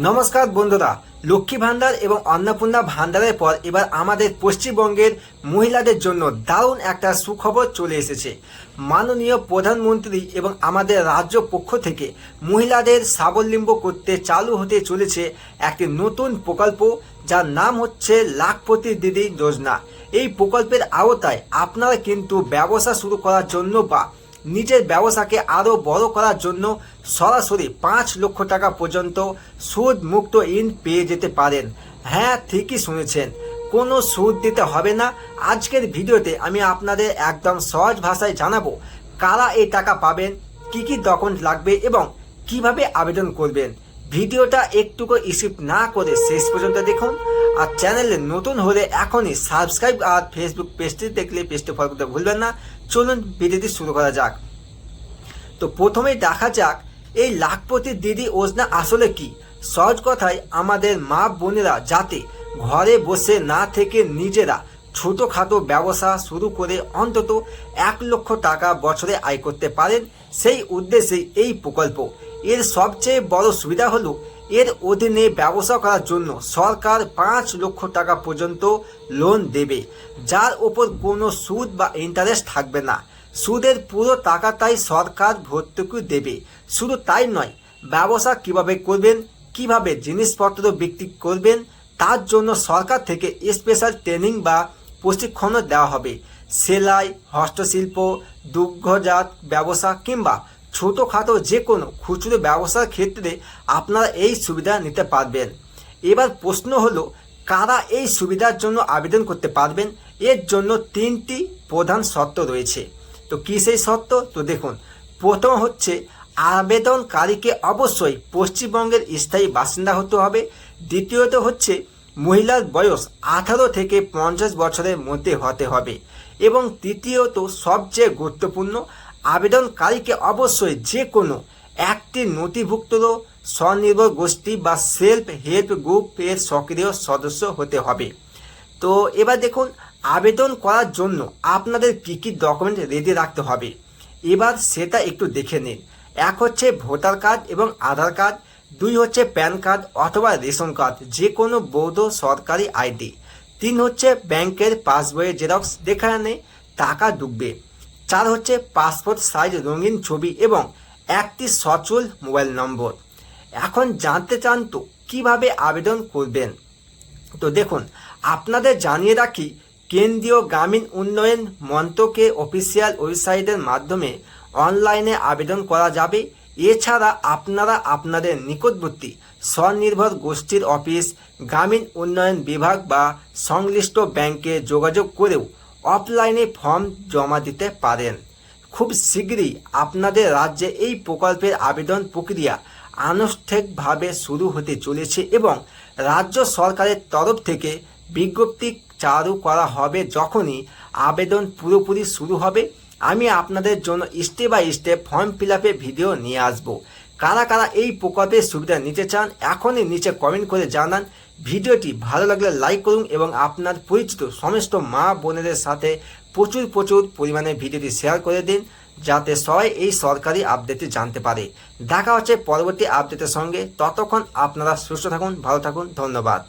নমস্কার বন্ধুরা, লক্ষ্মী ভান্ডার এবং অন্নপূর্ণা ভান্ডারের পর এবার আমাদের পশ্চিমবঙ্গের মহিলাদের জন্য দারুণ একটা সুখবর চলে এসেছে। মাননীয় প্রধানমন্ত্রী এবং আমাদের রাজ্য পক্ষ থেকে মহিলাদের স্বাবলম্বী করতে চালু হতে চলেছে একটি নতুন প্রকল্প, যার নাম হচ্ছে লাখপতি দিদি যোজনা। এই প্রকল্পের আওতায় আপনারা কিন্তু ব্যবসা শুরু করার জন্য বা নিজের ব্যবসাকে আরও বড় করার জন্য সরাসরি 5 লক্ষ টাকা পর্যন্ত সুদ মুক্ত ঋণ পেয়ে যেতে পারেন। হ্যাঁ, ঠিকই শুনেছেন, কোনো সুদ দিতে হবে না। আজকের ভিডিওতে আমি আপনাদের একদম সহজ ভাষায় জানাবো কারা এই টাকা পাবেন, কি কি ডকুমেন্ট লাগবে এবং কিভাবে আবেদন করবেন। ভিডিওটা একটুকু স্কিপ না করে শেষ পর্যন্ত দেখুন। আর চ্যানেলে নতুন হলে এখনই সাবস্ক্রাইব আর ফেসবুক পেজটি দেখলে পেজটি ফলো করতে ভুলবেন না। চলুন ভিডিওটি শুরু করা যাক। তো প্রথমেই দেখা যাক এই লাখপতি দিদি যোজনা আসলে কি। সহজ কথায় আমাদের মা বোনেরা যাতে ঘরে বসে না থেকে নিজেরা ছোটোখাটো ব্যবসা শুরু করে অন্তত 1 লক্ষ টাকা বছরে আয় করতে পারেন, সেই উদ্দেশ্যেই এই প্রকল্প। এর সবচেয়ে বড় সুবিধা হলো এর অধীনে ব্যবসা করার জন্য সরকার 5 লক্ষ টাকা পর্যন্ত লোন দেবে, যার ওপর কোনো সুদ বা ইন্টারেস্ট থাকবে না। সুদের পুরো টাকাটাই সরকার ভর্তুকি দেবে। শুধু তাই নয়, ব্যবসা কিভাবে করবেন, কিভাবে জিনিসপত্র বিক্রি করবেন, তার জন্য সরকার থেকে স্পেশাল ট্রেনিং বা প্রশিক্ষণও দেওয়া হবে। সেলাই, হস্তশিল্প, দুগ্ধজাত ব্যবসা কিংবা ছোটোখাটো যে কোনো খুচরো ব্যবসার ক্ষেত্রে আপনারা এই সুবিধা নিতে পারবেন। এবার প্রশ্ন হলো, কারা এই সুবিধার জন্য আবেদন করতে পারবেন? এর জন্য 3টি প্রধান শর্ত রয়েছে। তো কী সেই শর্ত? তো দেখুন, প্রথম হচ্ছে আবেদনকারীকে অবশ্যই পশ্চিমবঙ্গের স্থায়ী বাসিন্দা হতে হবে। দ্বিতীয়ত হচ্ছে মহিলার বয়স 18 থেকে 50 বছরের মধ্যে হতে হবে। এবং তৃতীয়ত সবচেয়ে গুরুত্বপূর্ণ, আবেদনকারীকে অবশ্যই যে কোনো একটি নথিভুক্ত স্বনির্ভর গোষ্ঠী বা সেলফ হেল্প গ্রুপের সক্রিয় সদস্য হতে হবে। তো এবার দেখুন, আবেদন করার জন্য আপনাদের কী কী ডকুমেন্ট রেডি রাখতে হবে এবার সেটা একটু দেখে নিন। 1 হচ্ছে ভোটার কার্ড এবং আধার কার্ড। 2 হচ্ছে প্যান কার্ড অথবা রেশন কার্ড, যে কোনো বৈধ সরকারি আইডি। 3 হচ্ছে ব্যাংকের পাসবইয়ের জেরক্স, যেখানে টাকা ঢুকবে। 4 হচ্ছে পাসপোর্ট সাইজ রঙিন ছবি এবং একটি সচল মোবাইল নম্বর। এখন জানতে চান তো কীভাবে আবেদন করবেন? তো দেখুন, আপনাদের জানিয়ে রাখি, কেন্দ্রীয় গ্রামীণ উন্নয়ন মন্ত্রকের অফিসিয়াল ওয়েবসাইটের মাধ্যমে অনলাইনে আবেদন করা যাবে। এছাড়া আপনারা আপনাদের নিকটবর্তী স্বনির্ভর গোষ্ঠীর অফিস, গ্রামীণ উন্নয়ন বিভাগ বা সংশ্লিষ্ট ব্যাংকে যোগাযোগ করেও অফলাইনে ফর্ম জমা দিতে পারেন। খুব শীঘ্রই আপনাদের রাজ্যে এই প্রকল্পের আবেদন প্রক্রিয়া আনুষ্ঠানিকভাবে শুরু হতে চলেছে এবং রাজ্য সরকারের তরফ থেকে বিজ্ঞপ্তি চালু করা হবে। যখনই আবেদন পুরোপুরি শুরু হবে, আমি আপনাদের জন্য step by step form fill আপের ভিডিও নিয়ে আসব। কারা কারা এই প্রকল্পের সুবিধা নিতে চান এখনই নিচে কমেন্ট করে জানান। ভিডিওটি ভালো লাগলে লাইক করুন এবং আপনার পরিচিত সমস্ত মা বোনেদের সাথে প্রচুর পরিমাণে ভিডিওটি শেয়ার করে দিন, যাতে সবাই এই সরকারি আপডেটটি জানতে পারে। দেখা হচ্ছে পরবর্তী আপডেটের সঙ্গে। ততক্ষণ আপনারা সুস্থ থাকুন, ভালো থাকুন। ধন্যবাদ।